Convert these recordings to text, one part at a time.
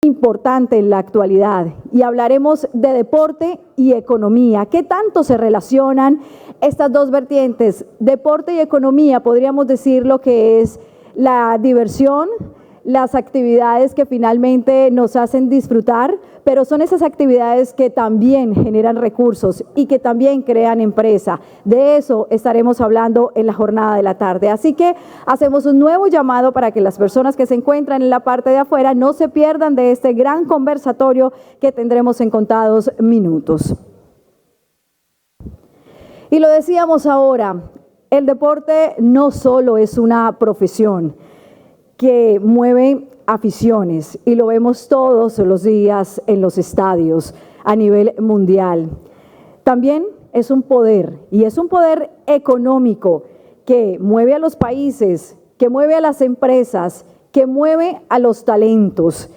Importante en la actualidad y hablaremos de deporte y economía. ¿Qué tanto se relacionan estas dos vertientes? Deporte y economía, podríamos decir lo que es la diversión, las actividades que finalmente nos hacen disfrutar, pero son esas actividades que también generan recursos y que también crean empresa. De eso estaremos hablando en la jornada de la tarde. Así que hacemos un nuevo llamado para que las personas que se encuentran en la parte de afuera no se pierdan de este gran conversatorio que tendremos en contados minutos. Y lo decíamos ahora, el deporte no solo es una profesión que mueve aficiones y lo vemos todos los días en los estadios a nivel mundial. También es un poder y es un poder económico que mueve a los países, que mueve a las empresas, que mueve a los talentos.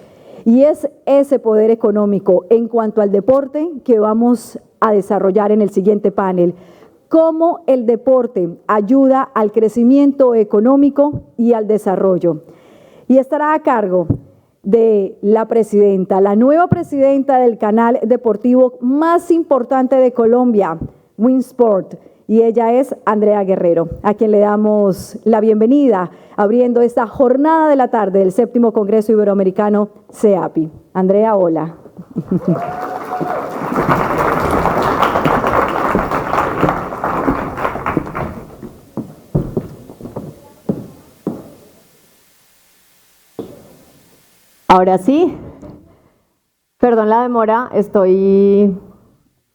Y es ese poder económico en cuanto al deporte que vamos a desarrollar en el siguiente panel. Cómo el deporte ayuda al crecimiento económico y al desarrollo. Y estará a cargo de la presidenta, la nueva presidenta del canal deportivo más importante de Colombia, Winsport, y ella es Andrea Guerrero, a quien le damos la bienvenida abriendo esta jornada de la tarde del 7º Congreso Iberoamericano CEAPI. Andrea, hola. Ahora sí, perdón la demora, estoy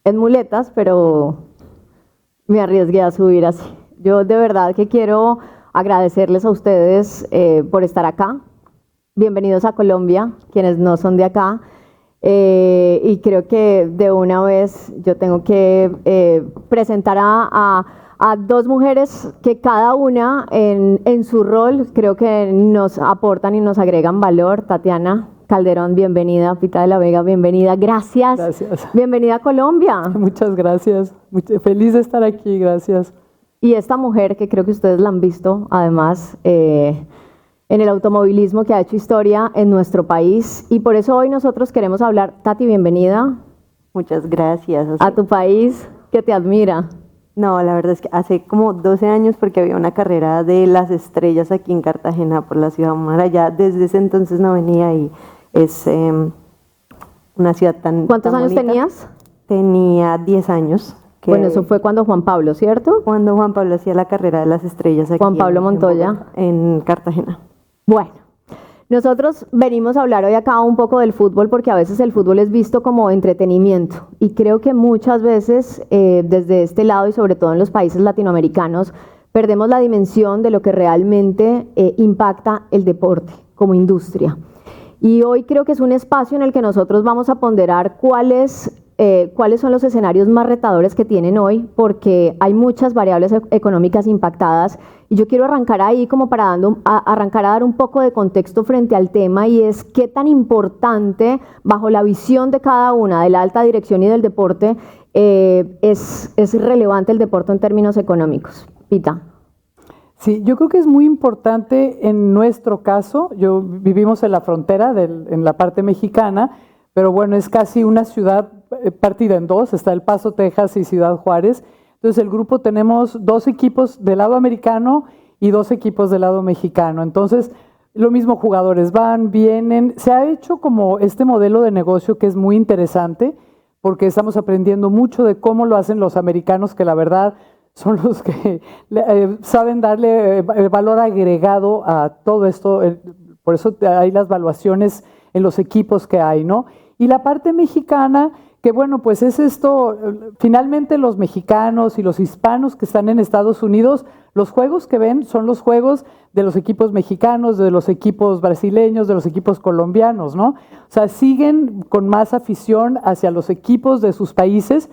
en muletas, pero me arriesgué a subir así. Yo de verdad que quiero agradecerles a ustedes por estar acá. Bienvenidos a Colombia, quienes no son de acá. Y creo que de una vez yo tengo que presentar a dos mujeres que cada una en su rol creo que nos aportan y nos agregan valor. Tatiana Calderón, bienvenida. Pita de la Vega, bienvenida. Gracias. Gracias. Bienvenida a Colombia. Muchas gracias. Feliz de estar aquí, gracias. Y esta mujer que creo que ustedes la han visto, además, en el automovilismo que ha hecho historia en nuestro país. Y por eso hoy nosotros queremos hablar. Tati, bienvenida. Muchas gracias. A tu país que te admira. No, la verdad es que hace como 12 años, porque había una carrera de las estrellas aquí en Cartagena por la ciudad Marayá. Desde ese entonces no venía y es una ciudad tan ¿Cuántos tan años bonita. tenías? Tenía 10 años. Bueno, eso fue cuando Juan Pablo, ¿cierto? Cuando Juan Pablo hacía la carrera de las estrellas aquí Juan Pablo Montoya. en Cartagena. Bueno, nosotros venimos a hablar hoy acá un poco del fútbol porque a veces el fútbol es visto como entretenimiento y creo que muchas veces desde este lado y sobre todo en los países latinoamericanos perdemos la dimensión de lo que realmente impacta el deporte como industria. Y hoy creo que es un espacio en el que nosotros vamos a ponderar cuáles son los escenarios más retadores que tienen hoy, porque hay muchas variables económicas impactadas. Y yo quiero arrancar ahí como para arrancar a dar un poco de contexto frente al tema, y es qué tan importante, bajo la visión de cada una, de la alta dirección y del deporte, es relevante el deporte en términos económicos. Pita. Sí, yo creo que es muy importante en nuestro caso. Vivimos en la frontera, en la parte mexicana, pero bueno, es casi una ciudad partida en dos. Está El Paso, Texas y Ciudad Juárez. Entonces el grupo tenemos 2 equipos del lado americano y 2 equipos del lado mexicano. Entonces lo mismo, jugadores van, vienen. Se ha hecho como este modelo de negocio que es muy interesante porque estamos aprendiendo mucho de cómo lo hacen los americanos, que la verdad son los que saben darle valor agregado a todo esto. Por eso hay las valuaciones en los equipos que hay, ¿no? Y la parte mexicana, que bueno, pues es esto, finalmente los mexicanos y los hispanos que están en Estados Unidos, los juegos que ven son los juegos de los equipos mexicanos, de los equipos brasileños, de los equipos colombianos, ¿no? O sea, siguen con más afición hacia los equipos de sus países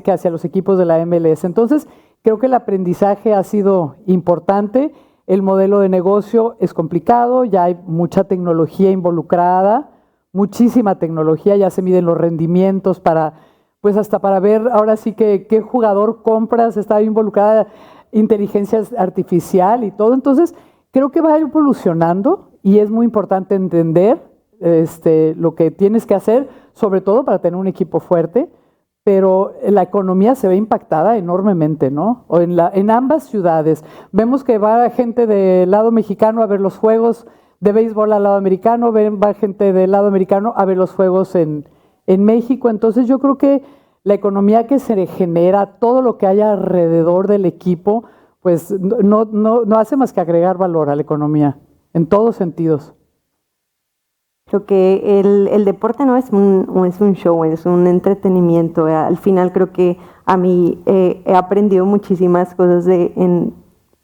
que hacia los equipos de la MLS. Entonces, creo que el aprendizaje ha sido importante. El modelo de negocio es complicado, ya hay mucha tecnología involucrada, muchísima tecnología, ya se miden los rendimientos pues hasta para ver ahora sí que qué jugador compras, está involucrada inteligencia artificial y todo. Entonces, creo que va evolucionando y es muy importante entender lo que tienes que hacer, sobre todo para tener un equipo fuerte, pero la economía se ve impactada enormemente, ¿no? O en ambas ciudades. Vemos que va gente del lado mexicano a ver los juegos de béisbol al lado americano, va gente del lado americano a ver los juegos en México. Entonces yo creo que la economía que se genera, todo lo que haya alrededor del equipo, pues no hace más que agregar valor a la economía, en todos sentidos. Creo que el deporte no es un show, es un entretenimiento. Al final creo que a mí he aprendido muchísimas cosas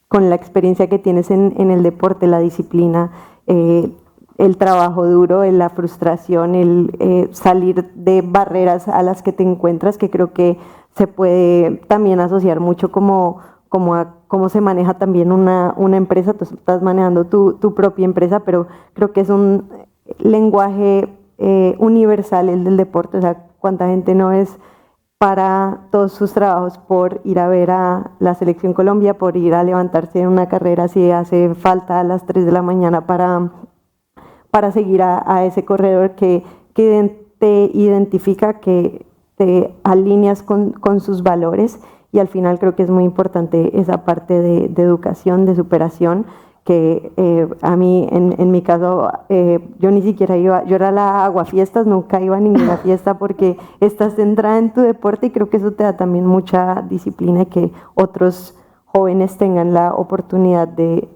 con la experiencia que tienes en el deporte, la disciplina, el trabajo duro, la frustración, el salir de barreras a las que te encuentras, que creo que se puede también asociar mucho como a cómo se maneja también una empresa. Tú estás manejando tu propia empresa, pero creo que es un lenguaje universal el del deporte. O sea, cuánta gente no es para todos sus trabajos por ir a ver a la Selección Colombia, por ir a levantarse en una carrera si hace falta a las 3 de la mañana para seguir a ese corredor que te identifica, que te alineas con sus valores. Y al final creo que es muy importante esa parte de educación, de superación, que a mí, en mi caso, yo ni siquiera iba, yo era la aguafiestas, nunca iba a ninguna fiesta porque estás centrada en tu deporte, y creo que eso te da también mucha disciplina, y que otros jóvenes tengan la oportunidad de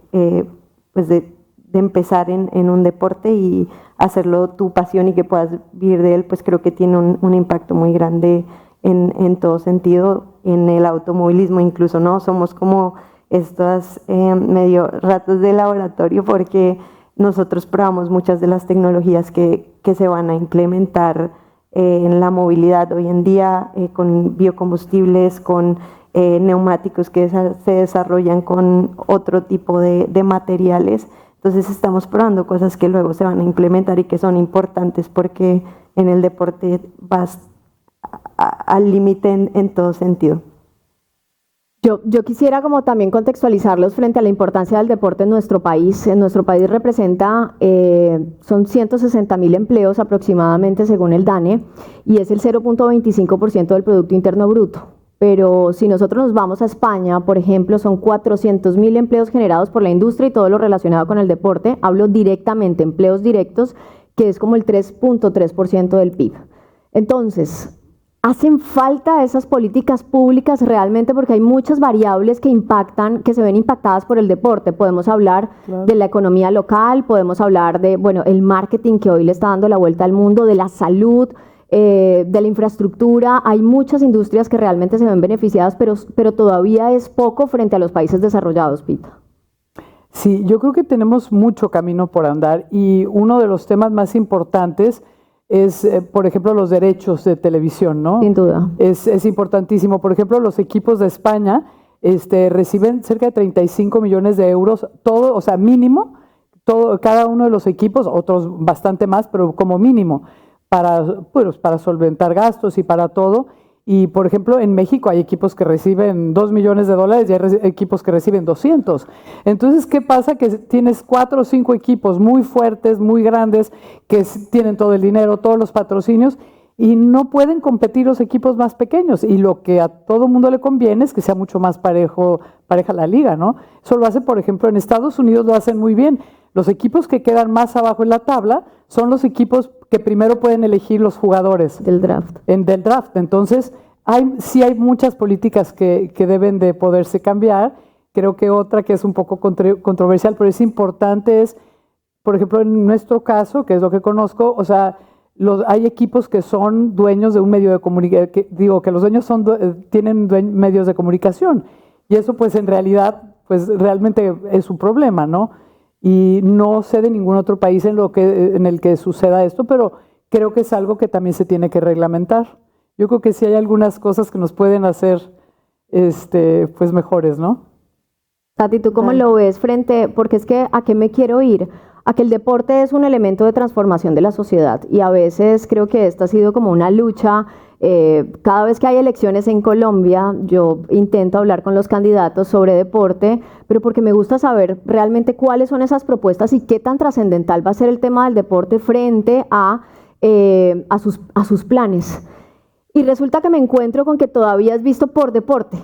empezar en un deporte y hacerlo tu pasión y que puedas vivir de él, pues creo que tiene un impacto muy grande en todo sentido. En el automovilismo incluso, ¿no? Somos como estos medio ratos de laboratorio, porque nosotros probamos muchas de las tecnologías que se van a implementar en la movilidad hoy en día, con biocombustibles, con neumáticos que se desarrollan con otro tipo de materiales. Entonces estamos probando cosas que luego se van a implementar y que son importantes, porque en el deporte vas al límite en todo sentido. Yo quisiera como también contextualizarlos frente a la importancia del deporte en nuestro país. En nuestro país representa, son 160.000 empleos aproximadamente según el DANE, y es el 0.25% del Producto Interno Bruto. Pero si nosotros nos vamos a España, por ejemplo, son 400.000 empleos generados por la industria y todo lo relacionado con el deporte. Hablo directamente, empleos directos, que es como el 3.3% del PIB. Entonces, ¿hacen falta esas políticas públicas realmente? Porque hay muchas variables que impactan, que se ven impactadas por el deporte. Podemos hablar de la economía local, podemos hablar de, bueno, el marketing que hoy le está dando la vuelta al mundo, de la salud, de la infraestructura. Hay muchas industrias que realmente se ven beneficiadas, pero todavía es poco frente a los países desarrollados, Pita. Sí, yo creo que tenemos mucho camino por andar, y uno de los temas más importantes es, por ejemplo, los derechos de televisión, ¿no? Sin duda. Es importantísimo. Por ejemplo, los equipos de España reciben cerca de 35 millones de euros, todo, o sea, mínimo, cada uno de los equipos, otros bastante más, pero como mínimo, para solventar gastos y para todo. Y, por ejemplo, en México hay equipos que reciben $2 millones y hay equipos que reciben 200. Entonces, ¿qué pasa? Que tienes 4 o 5 equipos muy fuertes, muy grandes, que tienen todo el dinero, todos los patrocinios, y no pueden competir los equipos más pequeños. Y lo que a todo mundo le conviene es que sea mucho más pareja la liga, ¿no? Eso lo hace, por ejemplo, en Estados Unidos lo hacen muy bien. Los equipos que quedan más abajo en la tabla son los equipos que primero pueden elegir los jugadores del draft. Del draft. Entonces, sí hay muchas políticas que deben de poderse cambiar. Creo que otra que es un poco controversial, pero es importante, es, por ejemplo, en nuestro caso, que es lo que conozco, o sea, hay equipos que son dueños de un medio de comunicación, que los dueños tienen medios de comunicación, y eso pues en realidad, pues realmente es un problema, ¿no? Y no sé de ningún otro país en el que suceda esto, pero creo que es algo que también se tiene que reglamentar. Yo creo que sí hay algunas cosas que nos pueden hacer pues mejores, ¿no? Tati, ¿tú cómo lo ves porque es que a qué me quiero ir? a que el deporte es un elemento de transformación de la sociedad, y a veces creo que esta ha sido como una lucha. Cada vez que hay elecciones en Colombia, yo intento hablar con los candidatos sobre deporte, pero porque me gusta saber realmente cuáles son esas propuestas y qué tan trascendental va a ser el tema del deporte frente a sus planes. Y resulta que me encuentro con que todavía es visto por deporte,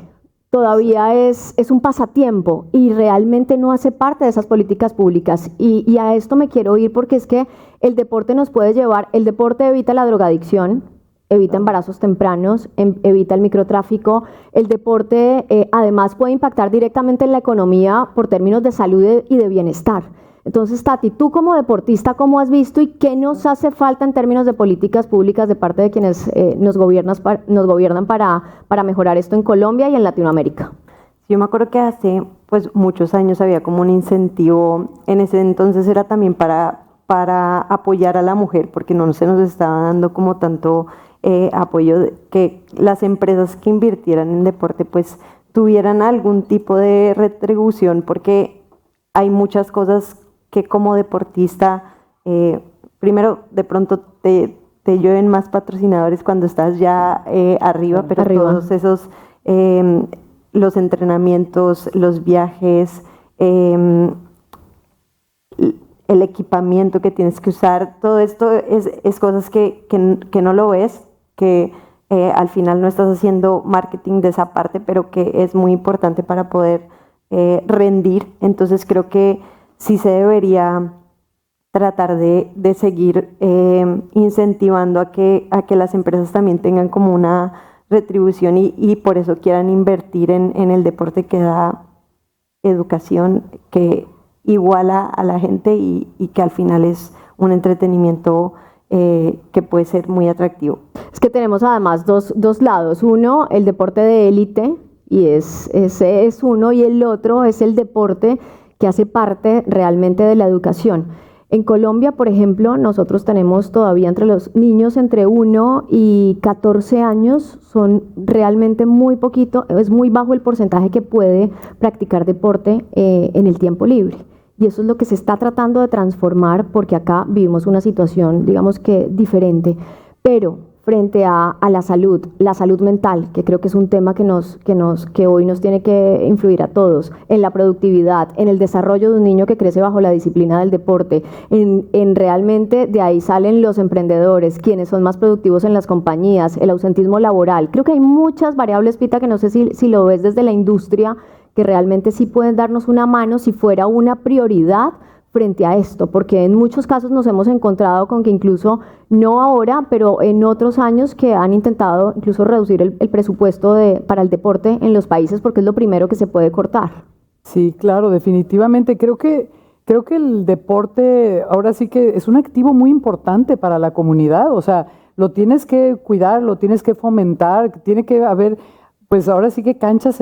todavía es un pasatiempo y realmente no hace parte de esas políticas públicas. Y a esto me quiero ir porque es que el deporte nos puede llevar, el deporte evita la drogadicción, evita embarazos tempranos, evita el microtráfico. El deporte además puede impactar directamente en la economía por términos de salud y de bienestar. Entonces, Tati, tú como deportista, ¿cómo has visto y qué nos hace falta en términos de políticas públicas de parte de quienes nos gobiernan para mejorar esto en Colombia y en Latinoamérica? Yo me acuerdo que hace pues muchos años había como un incentivo, en ese entonces era también para apoyar a la mujer, porque no se nos estaba dando como tanto apoyo, que las empresas que invirtieran en deporte pues tuvieran algún tipo de retribución, porque hay muchas cosas que como deportista, primero de pronto te llueven más patrocinadores cuando estás ya arriba, pero todos esos, los entrenamientos, los viajes, el equipamiento que tienes que usar, todo esto es cosas que no lo ves, que al final no estás haciendo marketing de esa parte, pero que es muy importante para poder rendir. Entonces creo que sí se debería tratar de seguir incentivando a que las empresas también tengan como una retribución y por eso quieran invertir en el deporte que da educación, que iguala a la gente y que al final es un entretenimiento que puede ser muy atractivo. Es que tenemos además dos lados. Uno, el deporte de élite, y ese es uno, y el otro es el deporte que hace parte realmente de la educación. En Colombia, por ejemplo, nosotros tenemos todavía entre los niños entre 1 y 14 años, son realmente muy poquito, es muy bajo el porcentaje que puede practicar deporte en el tiempo libre. Y eso es lo que se está tratando de transformar, porque acá vivimos una situación, digamos que diferente. Pero frente a la salud mental, que creo que es un tema que hoy nos tiene que influir a todos, en la productividad, en el desarrollo de un niño que crece bajo la disciplina del deporte, en realmente de ahí salen los emprendedores, quienes son más productivos en las compañías, el ausentismo laboral. Creo que hay muchas variables, Pita, que no sé si lo ves desde la industria, que realmente sí pueden darnos una mano si fuera una prioridad frente a esto, porque en muchos casos nos hemos encontrado con que incluso, no ahora, pero en otros años que han intentado incluso reducir el presupuesto para el deporte en los países, porque es lo primero que se puede cortar. Sí, claro, definitivamente. Creo que el deporte ahora sí que es un activo muy importante para la comunidad, o sea, lo tienes que cuidar, lo tienes que fomentar, tiene que haber, pues ahora sí que canchas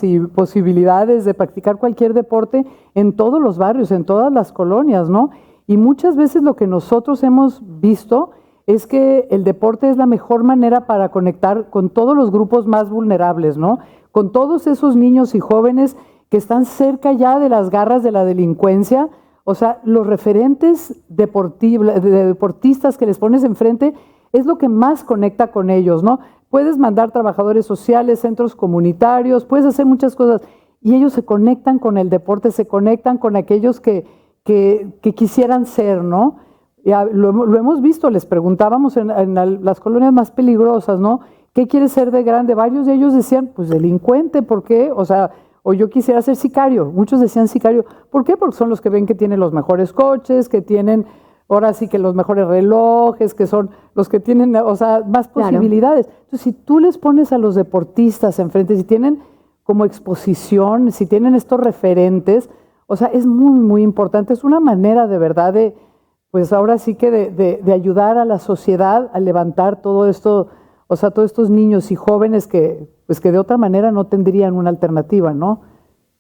y posibilidades de practicar cualquier deporte en todos los barrios, en todas las colonias, ¿no? Y muchas veces lo que nosotros hemos visto es que el deporte es la mejor manera para conectar con todos los grupos más vulnerables, ¿no? Con todos esos niños y jóvenes que están cerca ya de las garras de la delincuencia. O sea, los referentes deportistas que les pones enfrente es lo que más conecta con ellos, ¿no? Puedes mandar trabajadores sociales, centros comunitarios, puedes hacer muchas cosas y ellos se conectan con el deporte, se conectan con aquellos que quisieran ser, ¿no? Ya lo hemos visto, les preguntábamos en las colonias más peligrosas, ¿no? ¿Qué quieres ser de grande? Varios de ellos decían, pues delincuente, ¿por qué? O sea, o yo quisiera ser sicario. Muchos decían sicario. ¿Por qué? Porque son los que ven que tienen los mejores coches, que tienen ahora sí que los mejores relojes, que son los que tienen, o sea, más posibilidades. Claro. Entonces, si tú les pones a los deportistas enfrente, si tienen como exposición, si tienen estos referentes, o sea, es muy, muy importante. Es una manera de verdad de, pues ahora sí que de ayudar a la sociedad a levantar todo esto, o sea, todos estos niños y jóvenes que, pues que de otra manera no tendrían una alternativa, ¿no?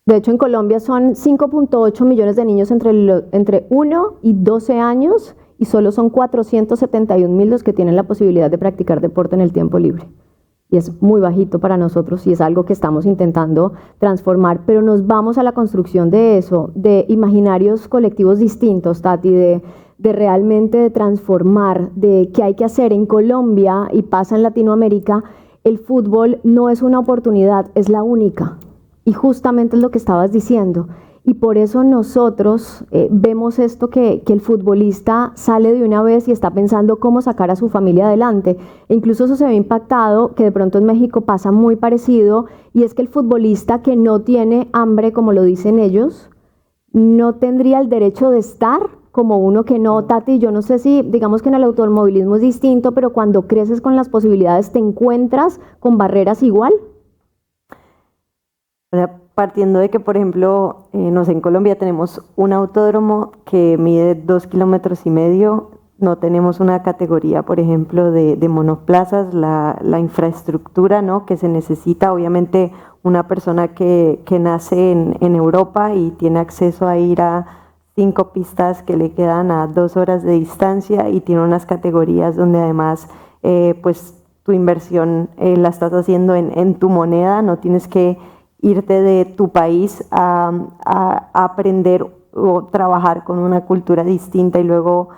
De hecho, en Colombia son 5.8 millones de niños entre 1 y 12 años y solo son 471,000 los que tienen la posibilidad de practicar deporte en el tiempo libre. y es muy bajito para nosotros y es algo que estamos intentando transformar, pero nos vamos a la construcción de eso, de imaginarios colectivos distintos, Tati, de realmente de transformar, de qué hay que hacer en Colombia y pasa en Latinoamérica. El fútbol no es una oportunidad, es la única. Y justamente es lo que estabas diciendo. Y por eso nosotros vemos esto que el futbolista sale de una vez y está pensando cómo sacar a su familia adelante. E incluso eso se ve impactado, que de pronto en México pasa muy parecido, y es que el futbolista que no tiene hambre, como lo dicen ellos, no tendría el derecho de estar como uno que no. Tati, yo no sé si, digamos que en el automovilismo es distinto, pero cuando creces con las posibilidades te encuentras con barreras igual. O sea, partiendo de que, por ejemplo, no sé, en Colombia tenemos un autódromo que mide 2,5 kilómetros, no tenemos una categoría, por ejemplo, de monoplazas, la infraestructura, ¿no?, que se necesita. Obviamente una persona que nace en Europa y tiene acceso a ir a 5 pistas que le quedan a 2 horas de distancia y tiene unas categorías donde además pues tu inversión la estás haciendo en tu moneda, no tienes que irte de tu país a aprender o trabajar con una cultura distinta y luego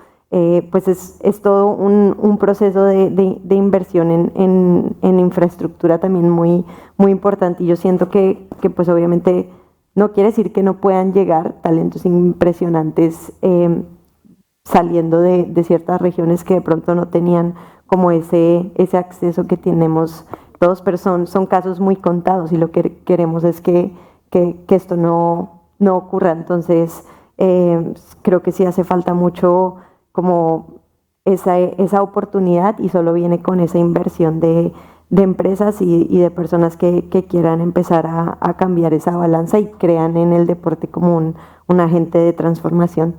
pues es todo un proceso de inversión en infraestructura también muy, muy importante, y yo siento que pues obviamente no quiere decir que no puedan llegar talentos impresionantes saliendo de ciertas regiones que de pronto no tenían como ese acceso que tenemos todos, pero son casos muy contados y lo que queremos es que esto no ocurra. Entonces creo que sí hace falta mucho como esa oportunidad, y solo viene con esa inversión de empresas y de personas que quieran empezar a cambiar esa balanza y crean en el deporte como un agente de transformación.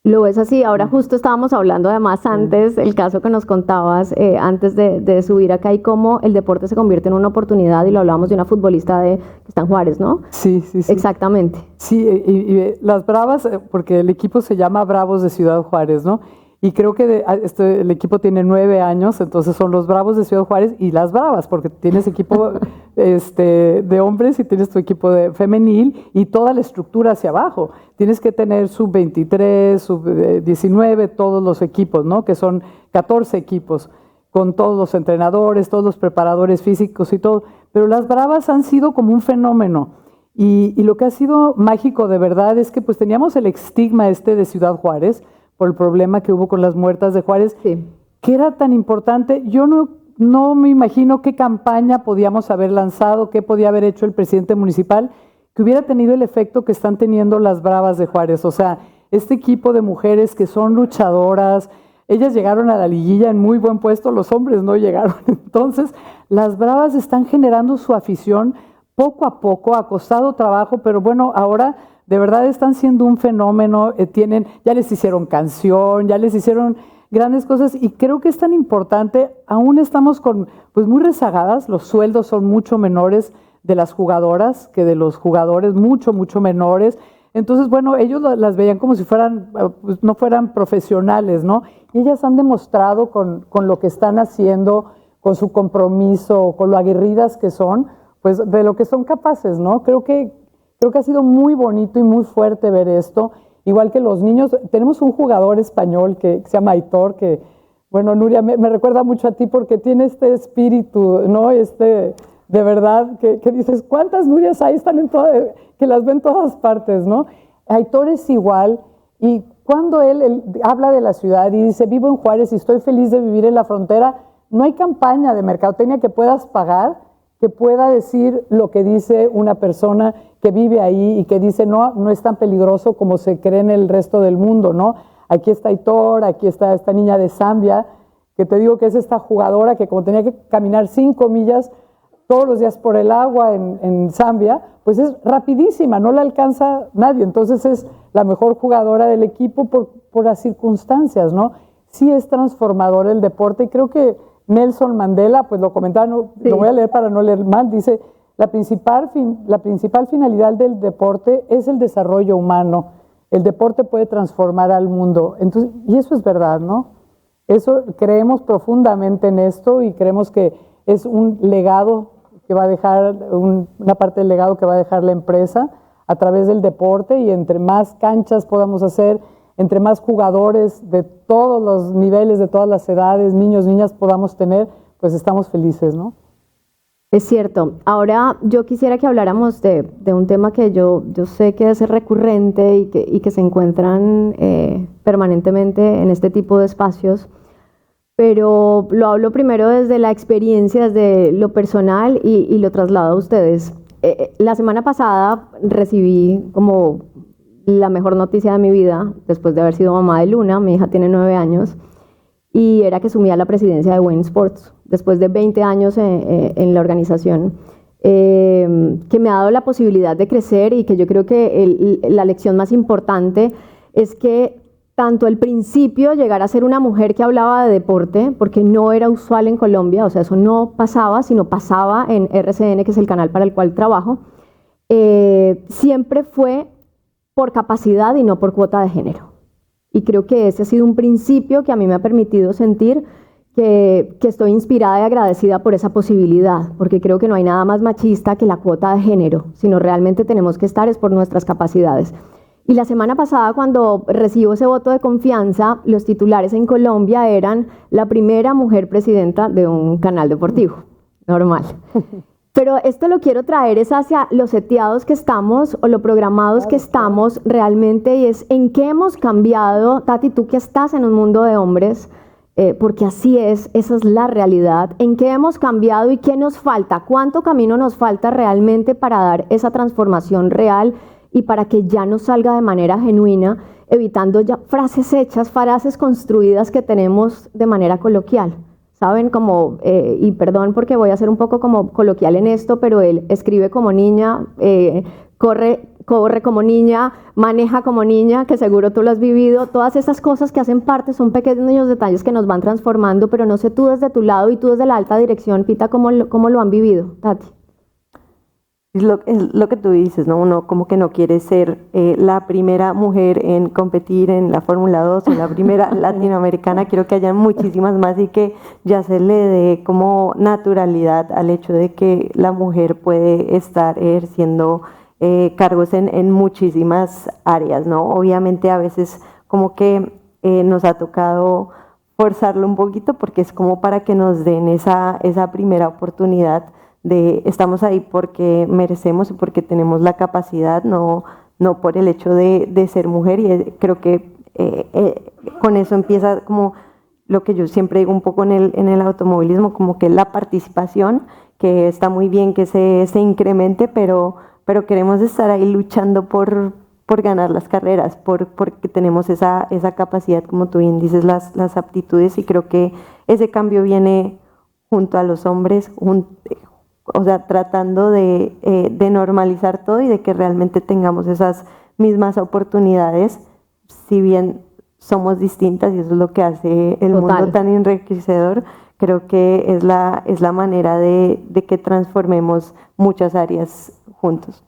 Lo es así. Ahora justo estábamos hablando además antes, el caso que nos contabas antes de subir acá, y cómo el deporte se convierte en una oportunidad, y lo hablábamos de una futbolista que está en Juárez, ¿no? Sí. Exactamente. Sí, y las Bravas, porque el equipo se llama Bravos de Ciudad Juárez, ¿no? Y creo que el equipo tiene 9 años, entonces son los Bravos de Ciudad Juárez y las Bravas, porque tienes equipo de hombres y tienes tu equipo de femenil y toda la estructura hacia abajo. Tienes que tener sub-23, sub-19, todos los equipos, ¿no?, que son 14 equipos, con todos los entrenadores, todos los preparadores físicos y todo. Pero las Bravas han sido como un fenómeno. Y lo que ha sido mágico de verdad es que pues teníamos el estigma de Ciudad Juárez, por el problema que hubo con las muertas de Juárez, Sí. que era tan importante. Yo no me imagino qué campaña podíamos haber lanzado, qué podía haber hecho el presidente municipal, que hubiera tenido el efecto que están teniendo las Bravas de Juárez. O sea, este equipo de mujeres que son luchadoras, ellas llegaron a la liguilla en muy buen puesto, los hombres no llegaron. Entonces, las Bravas están generando su afición poco a poco, ha costado trabajo, pero bueno, ahora de verdad están siendo un fenómeno, ya les hicieron canción, ya les hicieron grandes cosas, y creo que es tan importante. Aún estamos pues muy rezagadas, los sueldos son mucho menores de las jugadoras que de los jugadores, mucho menores. Entonces, bueno, ellos las veían como si fueran, pues no fueran profesionales, ¿no? Y ellas han demostrado con lo que están haciendo, con su compromiso, con lo aguerridas que son, pues de lo que son capaces, ¿no? Creo que ha sido muy bonito y muy fuerte ver esto. Igual que los niños, tenemos un jugador español que se llama Aitor, que, bueno, Nuria, me recuerda mucho a ti porque tiene este espíritu, ¿no? De verdad, que dices, ¿cuántas Nurias hay? Están que las ven en todas partes, ¿no? Aitor es igual, y cuando él habla de la ciudad y dice, vivo en Juárez y estoy feliz de vivir en la frontera, no hay campaña de mercadotecnia que puedas pagar que pueda decir lo que dice una persona que vive ahí y que dice no es tan peligroso como se cree en el resto del mundo, ¿no? Aquí está Aitor, aquí está esta niña de Zambia, que te digo que es esta jugadora que como tenía que caminar 5 millas todos los días por el agua en Zambia, pues es rapidísima, no la alcanza nadie, entonces es la mejor jugadora del equipo por las circunstancias, ¿no? Sí es transformador el deporte, y creo que Nelson Mandela, pues lo comentaba, sí. Lo voy a leer para no leer mal, dice, la principal finalidad del deporte es el desarrollo humano. El deporte puede transformar al mundo. Entonces, y eso es verdad, ¿no? Creemos profundamente en esto, y creemos que es un legado que va a dejar, una parte del legado que va a dejar la empresa a través del deporte, y entre más canchas podamos hacer, entre más jugadores de todos los niveles, de todas las edades, niños, niñas podamos tener, pues estamos felices, ¿no? Es cierto. Ahora yo quisiera que habláramos de un tema que yo sé que es recurrente y que se encuentran permanentemente en este tipo de espacios, pero lo hablo primero desde la experiencia, desde lo personal y lo traslado a ustedes. La semana pasada recibí como la mejor noticia de mi vida, después de haber sido mamá de Luna. Mi hija tiene 9 años, y era que asumía la presidencia de Wayne Sports, después de 20 años en la organización, que me ha dado la posibilidad de crecer, y que yo creo que la lección más importante es que tanto al principio llegar a ser una mujer que hablaba de deporte, porque no era usual en Colombia, o sea, eso no pasaba, sino pasaba en RCN, que es el canal para el cual trabajo, siempre fue por capacidad y no por cuota de género. Y creo que ese ha sido un principio que a mí me ha permitido sentir que estoy inspirada y agradecida por esa posibilidad, porque creo que no hay nada más machista que la cuota de género, sino realmente tenemos que estar es por nuestras capacidades. Y la semana pasada, cuando recibo ese voto de confianza, los titulares en Colombia eran la primera mujer presidenta de un canal deportivo, normal. Pero esto lo quiero traer es hacia los seteados que estamos o lo programados que estamos realmente, y es en qué hemos cambiado. Tati, tú que estás en un mundo de hombres, porque así es, esa es la realidad, en qué hemos cambiado y qué nos falta, cuánto camino nos falta realmente para dar esa transformación real y para que ya no salga de manera genuina, evitando ya frases hechas, frases construidas que tenemos de manera coloquial. ¿Saben? Como, y perdón porque voy a ser un poco como coloquial en esto, pero él escribe como niña, corre como niña, maneja como niña, que seguro tú lo has vivido. Todas esas cosas que hacen parte son pequeños detalles que nos van transformando, pero no sé tú desde tu lado y tú desde la alta dirección, Pita, ¿cómo lo han vivido, Tati? Es lo que tú dices, ¿no? Uno como que no quiere ser la primera mujer en competir en la Fórmula 2 o la primera latinoamericana. Quiero que haya muchísimas más y que ya se le dé como naturalidad al hecho de que la mujer puede estar ejerciendo cargos en muchísimas áreas, ¿no? Obviamente a veces como que nos ha tocado forzarlo un poquito, porque es como para que nos den esa primera oportunidad de estamos ahí porque merecemos y porque tenemos la capacidad, no por el hecho de ser mujer. Y creo que con eso empieza como lo que yo siempre digo un poco en el automovilismo, como que la participación, que está muy bien que se incremente, pero queremos estar ahí luchando por ganar las carreras, porque tenemos esa capacidad, como tú bien dices, las aptitudes, y creo que ese cambio viene junto a los hombres, o sea, tratando de normalizar todo y de que realmente tengamos esas mismas oportunidades, si bien somos distintas, y eso es lo que hace el mundo tan enriquecedor. Creo que es la manera de que transformemos muchas áreas juntos.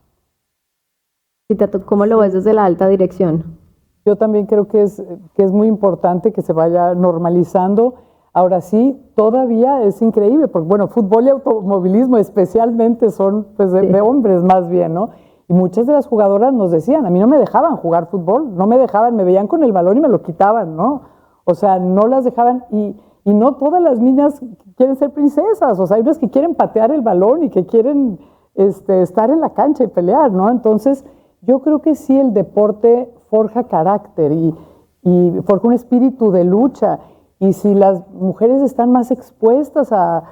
¿Cómo lo ves desde la alta dirección? Yo también creo que es muy importante que se vaya normalizando. Ahora sí, todavía es increíble, porque bueno, fútbol y automovilismo especialmente son pues de hombres más bien, ¿no? Y muchas de las jugadoras nos decían, a mí no me dejaban jugar fútbol, no me dejaban, me veían con el balón y me lo quitaban, ¿no? O sea, no las dejaban, y no todas las niñas quieren ser princesas, o sea, hay unas que quieren patear el balón y que quieren estar en la cancha y pelear, ¿no? Entonces, yo creo que sí, el deporte forja carácter y forja un espíritu de lucha. Y si las mujeres están más expuestas a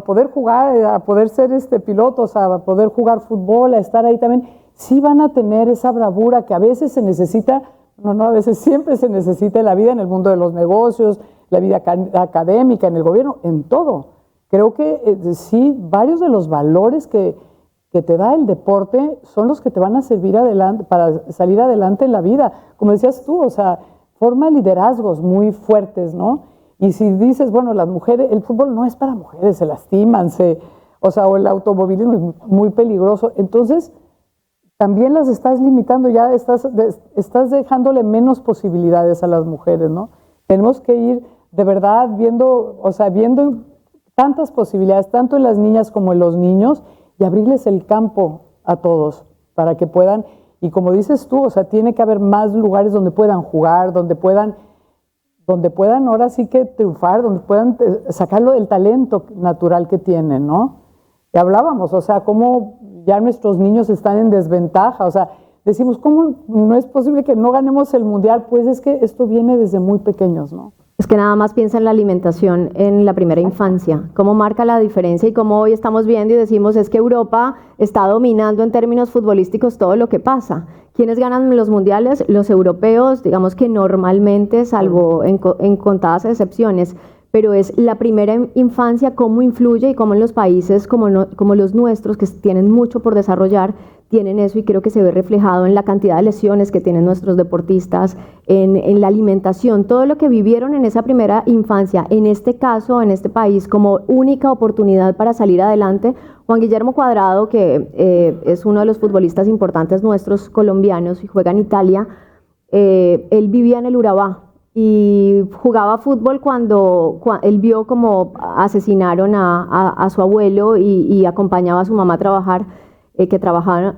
poder jugar, a poder ser pilotos, a poder jugar fútbol, a estar ahí también, sí van a tener esa bravura que a veces se necesita, a veces siempre se necesita en la vida, en el mundo de los negocios, la vida académica, en el gobierno, en todo. Creo que sí, varios de los valores que te da el deporte son los que te van a servir adelante, para salir adelante en la vida. Como decías tú, o sea, forma liderazgos muy fuertes, ¿no? Y si dices, bueno, las mujeres, el fútbol no es para mujeres, se lastiman, o el automovilismo es muy peligroso, entonces también las estás limitando, ya estás dejándole menos posibilidades a las mujeres, ¿no? Tenemos que ir de verdad viendo tantas posibilidades, tanto en las niñas como en los niños, y abrirles el campo a todos para que puedan, y como dices tú, o sea, tiene que haber más lugares donde puedan jugar, donde puedan ahora sí que triunfar, donde puedan sacarlo del talento natural que tienen, ¿no? Y hablábamos, o sea, cómo ya nuestros niños están en desventaja, o sea, decimos, ¿cómo no es posible que no ganemos el mundial? Pues es que esto viene desde muy pequeños, ¿no? Es que nada más piensa en la alimentación en la primera infancia, cómo marca la diferencia y cómo hoy estamos viendo y decimos es que Europa está dominando en términos futbolísticos todo lo que pasa. ¿Quiénes ganan los mundiales? Los europeos, digamos que normalmente, salvo en contadas excepciones, pero es la primera infancia cómo influye y cómo en los países como los nuestros, que tienen mucho por desarrollar, tienen eso, y creo que se ve reflejado en la cantidad de lesiones que tienen nuestros deportistas, en la alimentación, todo lo que vivieron en esa primera infancia, en este caso, en este país, como única oportunidad para salir adelante. Juan Guillermo Cuadrado, que es uno de los futbolistas importantes nuestros colombianos y juega en Italia, él vivía en el Urabá y jugaba fútbol cuando él vio como asesinaron a su abuelo y acompañaba a su mamá a trabajar,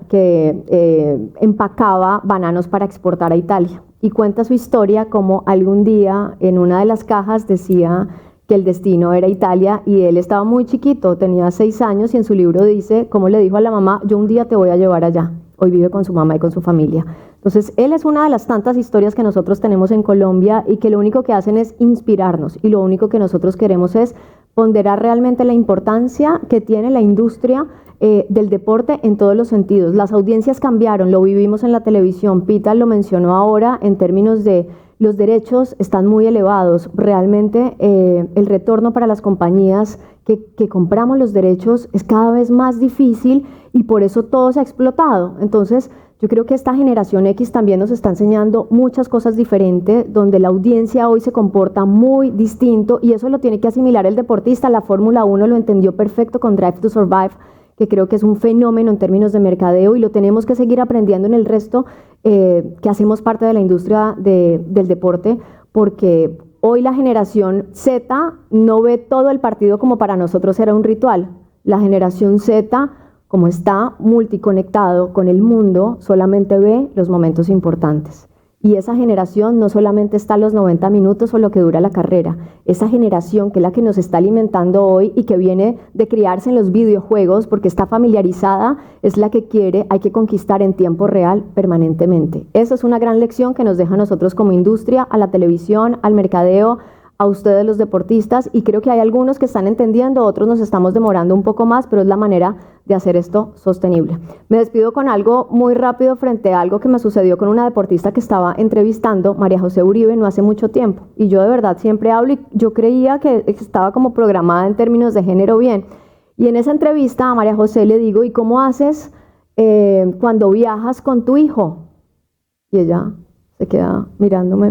que empacaba bananos para exportar a Italia. Y cuenta su historia como algún día en una de las cajas decía que el destino era Italia, y él estaba muy chiquito, tenía 6 años, y en su libro dice cómo le dijo a la mamá, yo un día te voy a llevar allá. Hoy vive con su mamá y con su familia. Entonces, él es una de las tantas historias que nosotros tenemos en Colombia y que lo único que hacen es inspirarnos, y lo único que nosotros queremos es ponderar realmente la importancia que tiene la industria del deporte en todos los sentidos. Las audiencias cambiaron, lo vivimos en la televisión, Pita lo mencionó ahora, en términos de los derechos están muy elevados. Realmente el retorno para las compañías que compramos los derechos es cada vez más difícil, y por eso todo se ha explotado. Entonces, yo creo que esta generación X también nos está enseñando muchas cosas diferentes, donde la audiencia hoy se comporta muy distinto, y eso lo tiene que asimilar el deportista. La Fórmula 1 lo entendió perfecto con Drive to Survive, que creo que es un fenómeno en términos de mercadeo, y lo tenemos que seguir aprendiendo en el resto que hacemos parte de la industria del deporte, porque hoy la generación Z no ve todo el partido como para nosotros era un ritual. La generación Z, como está multiconectado con el mundo, solamente ve los momentos importantes. Y esa generación no solamente está a los 90 minutos o lo que dura la carrera. Esa generación, que es la que nos está alimentando hoy y que viene de criarse en los videojuegos porque está familiarizada, es la que hay que conquistar en tiempo real permanentemente. Esa es una gran lección que nos deja a nosotros como industria, a la televisión, al mercadeo, a ustedes los deportistas, y creo que hay algunos que están entendiendo, otros nos estamos demorando un poco más, pero es la manera de hacer esto sostenible. Me despido con algo muy rápido frente a algo que me sucedió con una deportista que estaba entrevistando, María José Uribe, no hace mucho tiempo, y yo de verdad siempre hablo, y yo creía que estaba como programada en términos de género bien, y en esa entrevista a María José le digo, ¿y cómo haces cuando viajas con tu hijo? Y ella se queda mirándome y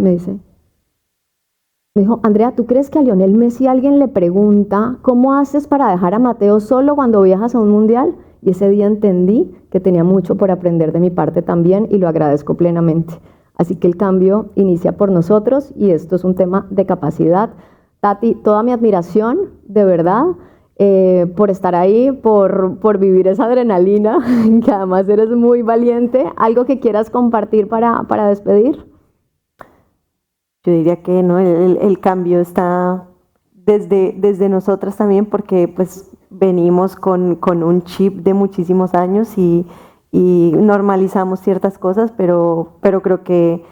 me dijo, Andrea, ¿tú crees que a Lionel Messi alguien le pregunta cómo haces para dejar a Mateo solo cuando viajas a un mundial? Y ese día entendí que tenía mucho por aprender de mi parte también, y lo agradezco plenamente. Así que el cambio inicia por nosotros, y esto es un tema de capacidad. Tati, toda mi admiración, de verdad, por estar ahí, por vivir esa adrenalina, que además eres muy valiente. ¿Algo que quieras compartir para despedir? Yo diría que no, el cambio está desde nosotras también, porque pues venimos con un chip de muchísimos años y normalizamos ciertas cosas, pero creo que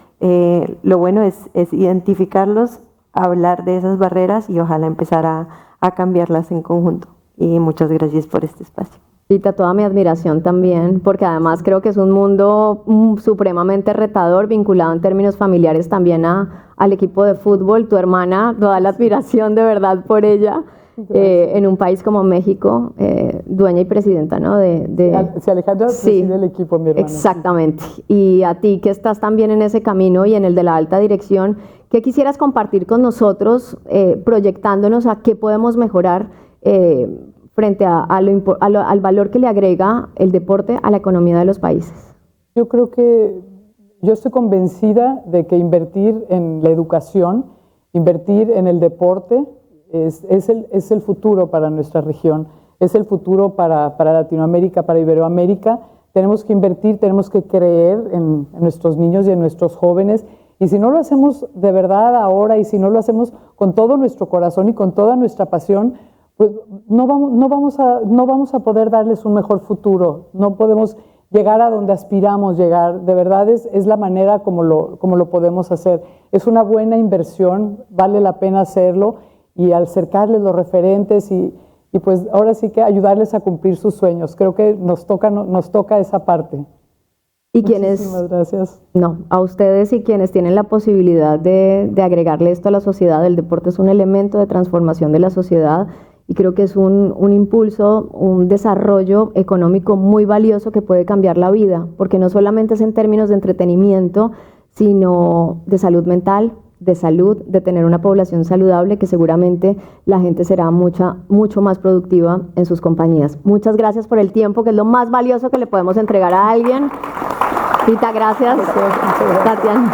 lo bueno es identificarlos, hablar de esas barreras y ojalá empezar a cambiarlas en conjunto. Y muchas gracias por este espacio. Pita, toda mi admiración también, porque además creo que es un mundo supremamente retador, vinculado en términos familiares también al equipo de fútbol. Tu hermana, toda la admiración de verdad por ella, en un país como México, dueña y presidenta, ¿no? Si Alejandra preside el equipo, mi hermana. Exactamente. Y a ti, que estás también en ese camino y en el de la alta dirección, ¿qué quisieras compartir con nosotros, proyectándonos a qué podemos mejorar frente al valor que le agrega el deporte a la economía de los países? Yo creo que yo estoy convencida de que invertir en la educación, invertir en el deporte, es el futuro para nuestra región, es el futuro para Latinoamérica, para Iberoamérica. Tenemos que invertir, tenemos que creer en nuestros niños y en nuestros jóvenes. Y si no lo hacemos de verdad ahora, y si no lo hacemos con todo nuestro corazón y con toda nuestra pasión, pues no vamos a poder darles un mejor futuro. No podemos llegar a donde aspiramos llegar. De verdad es la manera como lo podemos hacer. Es una buena inversión, vale la pena hacerlo, y acercarles los referentes y pues ahora sí que ayudarles a cumplir sus sueños. Creo que nos toca esa parte. Y quienes, muchísimas gracias. No, a ustedes y quienes tienen la posibilidad de agregarle esto a la sociedad. El deporte es un elemento de transformación de la sociedad y creo que es un impulso, un desarrollo económico muy valioso que puede cambiar la vida, porque no solamente es en términos de entretenimiento, sino de salud mental, de salud, de tener una población saludable, que seguramente la gente será mucho más productiva en sus compañías. Muchas gracias por el tiempo, que es lo más valioso que le podemos entregar a alguien. Rita, gracias. Tatiana.